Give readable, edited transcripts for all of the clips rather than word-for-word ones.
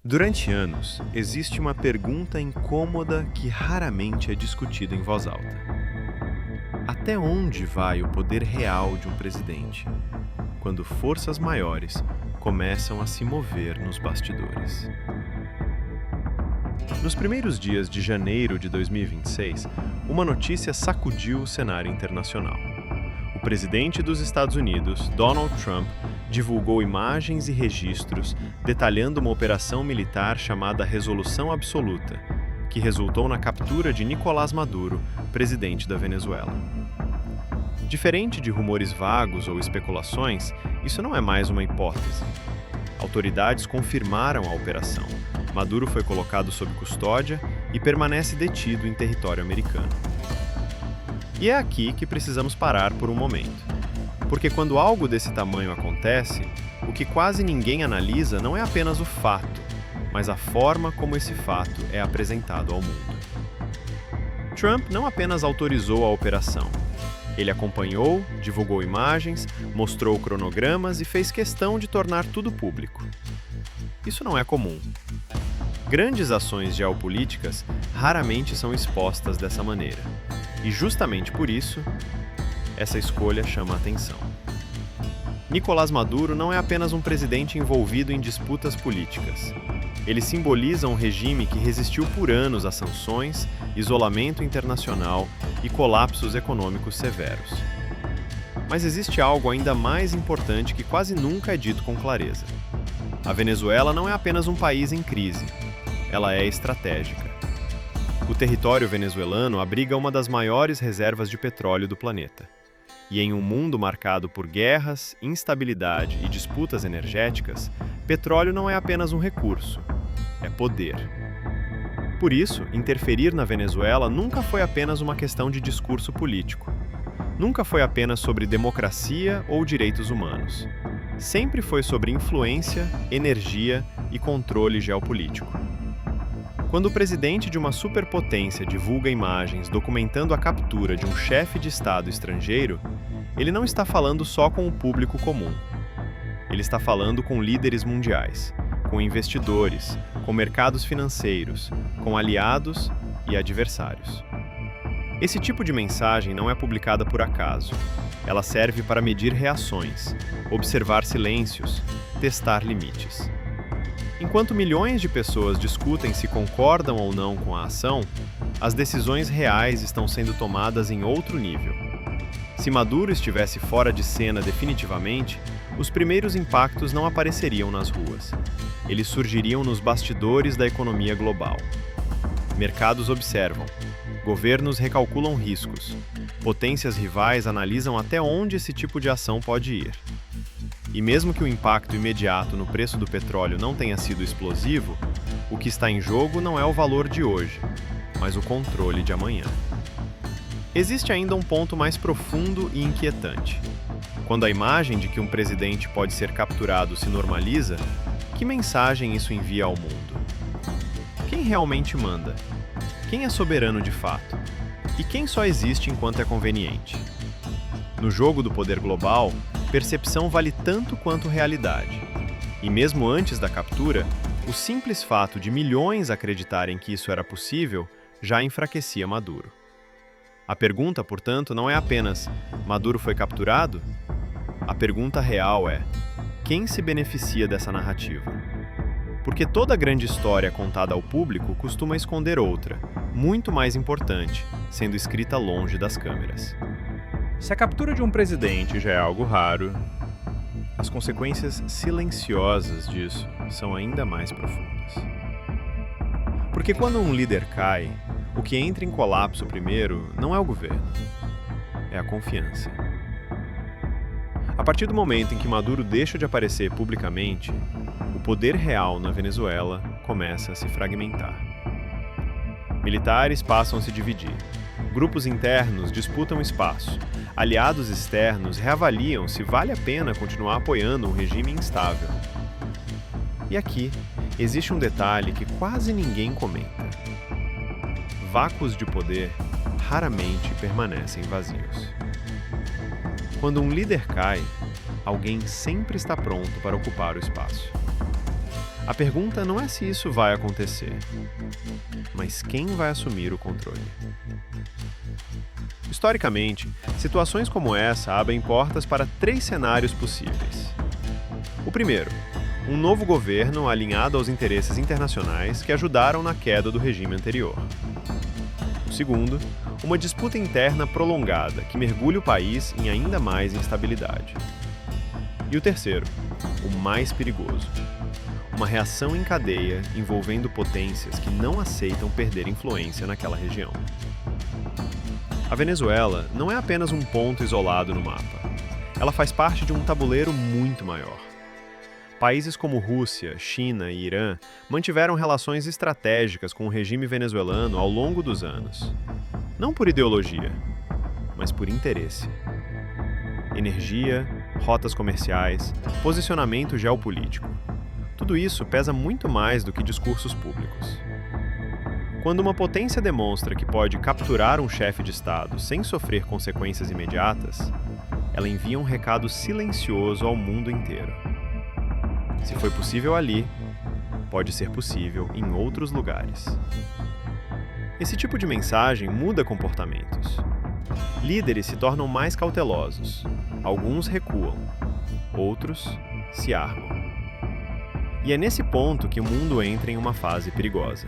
Durante anos, existe uma pergunta incômoda que raramente é discutida em voz alta. Até onde vai o poder real de um presidente, quando forças maiores começam a se mover nos bastidores? Nos primeiros dias de janeiro de 2026, uma notícia sacudiu o cenário internacional. O presidente dos Estados Unidos, Donald Trump, divulgou imagens e registros detalhando uma operação militar chamada Resolução Absoluta, que resultou na captura de Nicolás Maduro, presidente da Venezuela. Diferente de rumores vagos ou especulações, isso não é mais uma hipótese. Autoridades confirmaram a operação. Maduro foi colocado sob custódia e permanece detido em território americano. E é aqui que precisamos parar por um momento. Porque quando algo desse tamanho acontece, o que quase ninguém analisa não é apenas o fato, mas a forma como esse fato é apresentado ao mundo. Trump não apenas autorizou a operação. Ele acompanhou, divulgou imagens, mostrou cronogramas e fez questão de tornar tudo público. Isso não é comum. Grandes ações geopolíticas raramente são expostas dessa maneira. E justamente por isso, essa escolha chama a atenção. Nicolás Maduro não é apenas um presidente envolvido em disputas políticas. Ele simboliza um regime que resistiu por anos a sanções, isolamento internacional e colapsos econômicos severos. Mas existe algo ainda mais importante que quase nunca é dito com clareza. A Venezuela não é apenas um país em crise, ela é estratégica. O território venezuelano abriga uma das maiores reservas de petróleo do planeta. E em um mundo marcado por guerras, instabilidade e disputas energéticas, petróleo não é apenas um recurso, é poder. Por isso, interferir na Venezuela nunca foi apenas uma questão de discurso político. Nunca foi apenas sobre democracia ou direitos humanos. Sempre foi sobre influência, energia e controle geopolítico. Quando o presidente de uma superpotência divulga imagens documentando a captura de um chefe de Estado estrangeiro, ele não está falando só com o público comum. Ele está falando com líderes mundiais, com investidores, com mercados financeiros, com aliados e adversários. Esse tipo de mensagem não é publicada por acaso. Ela serve para medir reações, observar silêncios, testar limites. Enquanto milhões de pessoas discutem se concordam ou não com a ação, as decisões reais estão sendo tomadas em outro nível. Se Maduro estivesse fora de cena definitivamente, os primeiros impactos não apareceriam nas ruas. Eles surgiriam nos bastidores da economia global. Mercados observam, governos recalculam riscos, potências rivais analisam até onde esse tipo de ação pode ir. E mesmo que o impacto imediato no preço do petróleo não tenha sido explosivo, o que está em jogo não é o valor de hoje, mas o controle de amanhã. Existe ainda um ponto mais profundo e inquietante. Quando a imagem de que um presidente pode ser capturado se normaliza, que mensagem isso envia ao mundo? Quem realmente manda? Quem é soberano de fato? E quem só existe enquanto é conveniente? No jogo do poder global, percepção vale tanto quanto realidade. E mesmo antes da captura, o simples fato de milhões acreditarem que isso era possível já enfraquecia Maduro. A pergunta, portanto, não é apenas Maduro foi capturado? A pergunta real é: quem se beneficia dessa narrativa? Porque toda grande história contada ao público costuma esconder outra, muito mais importante, sendo escrita longe das câmeras. Se a captura de um presidente já é algo raro, as consequências silenciosas disso são ainda mais profundas. Porque quando um líder cai, o que entra em colapso primeiro não é o governo, é a confiança. A partir do momento em que Maduro deixa de aparecer publicamente, o poder real na Venezuela começa a se fragmentar. Militares passam a se dividir. Grupos internos disputam espaço. Aliados externos reavaliam se vale a pena continuar apoiando um regime instável. E aqui existe um detalhe que quase ninguém comenta. Vácuos de poder raramente permanecem vazios. Quando um líder cai, alguém sempre está pronto para ocupar o espaço. A pergunta não é se isso vai acontecer, mas quem vai assumir o controle. Historicamente, situações como essa abrem portas para 3 cenários possíveis. O primeiro, um novo governo alinhado aos interesses internacionais que ajudaram na queda do regime anterior. O segundo, uma disputa interna prolongada que mergulha o país em ainda mais instabilidade. E o terceiro, o mais perigoso, uma reação em cadeia envolvendo potências que não aceitam perder influência naquela região. A Venezuela não é apenas um ponto isolado no mapa. Ela faz parte de um tabuleiro muito maior. Países como Rússia, China e Irã mantiveram relações estratégicas com o regime venezuelano ao longo dos anos. Não por ideologia, mas por interesse. Energia, rotas comerciais, posicionamento geopolítico. Tudo isso pesa muito mais do que discursos públicos. Quando uma potência demonstra que pode capturar um chefe de Estado sem sofrer consequências imediatas, ela envia um recado silencioso ao mundo inteiro. Se foi possível ali, pode ser possível em outros lugares. Esse tipo de mensagem muda comportamentos. Líderes se tornam mais cautelosos, alguns recuam, outros se armam. E é nesse ponto que o mundo entra em uma fase perigosa.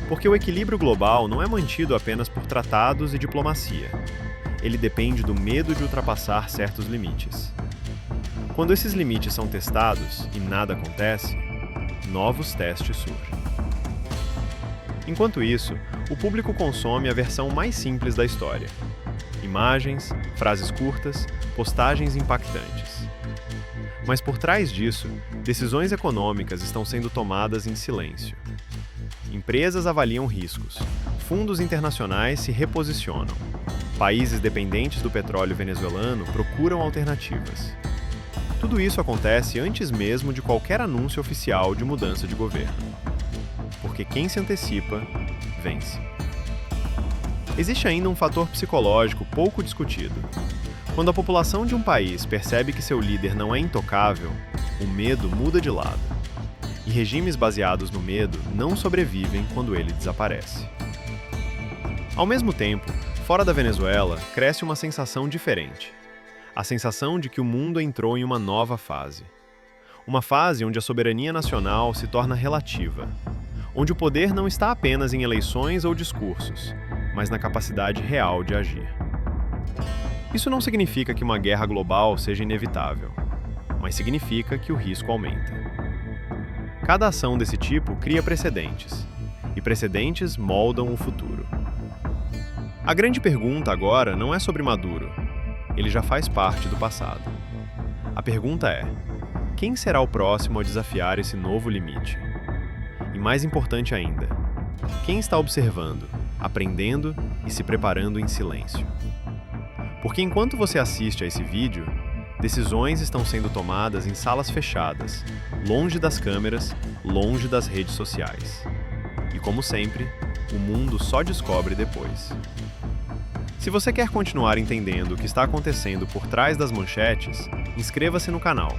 Porque o equilíbrio global não é mantido apenas por tratados e diplomacia. Ele depende do medo de ultrapassar certos limites. Quando esses limites são testados e nada acontece, novos testes surgem. Enquanto isso, o público consome a versão mais simples da história. Imagens, frases curtas, postagens impactantes. Mas por trás disso, decisões econômicas estão sendo tomadas em silêncio. Empresas avaliam riscos, fundos internacionais se reposicionam, países dependentes do petróleo venezuelano procuram alternativas. Tudo isso acontece antes mesmo de qualquer anúncio oficial de mudança de governo. Porque quem se antecipa, vence. Existe ainda um fator psicológico pouco discutido. Quando a população de um país percebe que seu líder não é intocável, o medo muda de lado. E regimes baseados no medo não sobrevivem quando ele desaparece. Ao mesmo tempo, fora da Venezuela, cresce uma sensação diferente. A sensação de que o mundo entrou em uma nova fase. Uma fase onde a soberania nacional se torna relativa. Onde o poder não está apenas em eleições ou discursos, mas na capacidade real de agir. Isso não significa que uma guerra global seja inevitável, mas significa que o risco aumenta. Cada ação desse tipo cria precedentes, e precedentes moldam o futuro. A grande pergunta agora não é sobre Maduro. Ele já faz parte do passado. A pergunta é: quem será o próximo a desafiar esse novo limite? E mais importante ainda, quem está observando, aprendendo e se preparando em silêncio? Porque enquanto você assiste a esse vídeo, decisões estão sendo tomadas em salas fechadas, longe das câmeras, longe das redes sociais. E como sempre, o mundo só descobre depois. Se você quer continuar entendendo o que está acontecendo por trás das manchetes, inscreva-se no canal.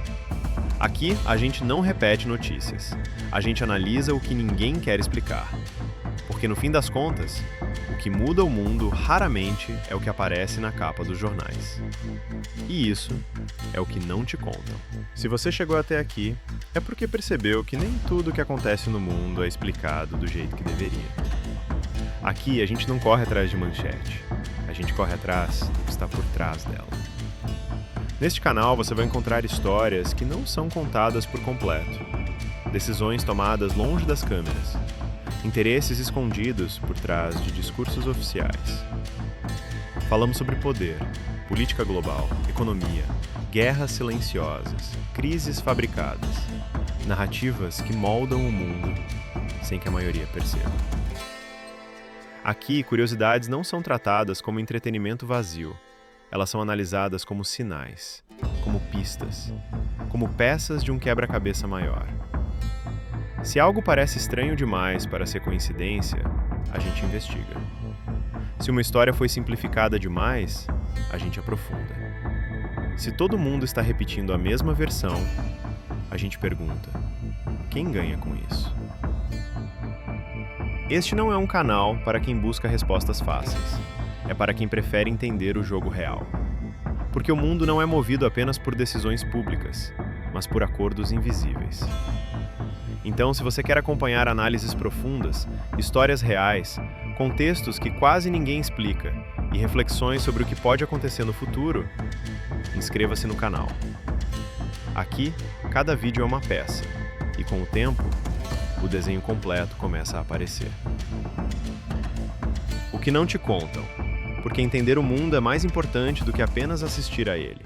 Aqui, a gente não repete notícias. A gente analisa o que ninguém quer explicar. Porque no fim das contas, o que muda o mundo raramente é o que aparece na capa dos jornais. E isso é o que não te contam. Se você chegou até aqui, é porque percebeu que nem tudo o que acontece no mundo é explicado do jeito que deveria. Aqui a gente não corre atrás de manchete, a gente corre atrás do que está por trás dela. Neste canal você vai encontrar histórias que não são contadas por completo, decisões tomadas longe das câmeras, interesses escondidos por trás de discursos oficiais. Falamos sobre poder, política global, economia, guerras silenciosas, crises fabricadas, narrativas que moldam o mundo sem que a maioria perceba. Aqui, curiosidades não são tratadas como entretenimento vazio. Elas são analisadas como sinais, como pistas, como peças de um quebra-cabeça maior. Se algo parece estranho demais para ser coincidência, a gente investiga. Se uma história foi simplificada demais, a gente aprofunda. Se todo mundo está repetindo a mesma versão, a gente pergunta: quem ganha com isso. Este não é um canal para quem busca respostas fáceis. É para quem prefere entender o jogo real. Porque o mundo não é movido apenas por decisões públicas, mas por acordos invisíveis. Então, se você quer acompanhar análises profundas, histórias reais, contextos que quase ninguém explica e reflexões sobre o que pode acontecer no futuro, inscreva-se no canal. Aqui, cada vídeo é uma peça, e com o tempo, o desenho completo começa a aparecer. O que não te contam, porque entender o mundo é mais importante do que apenas assistir a ele.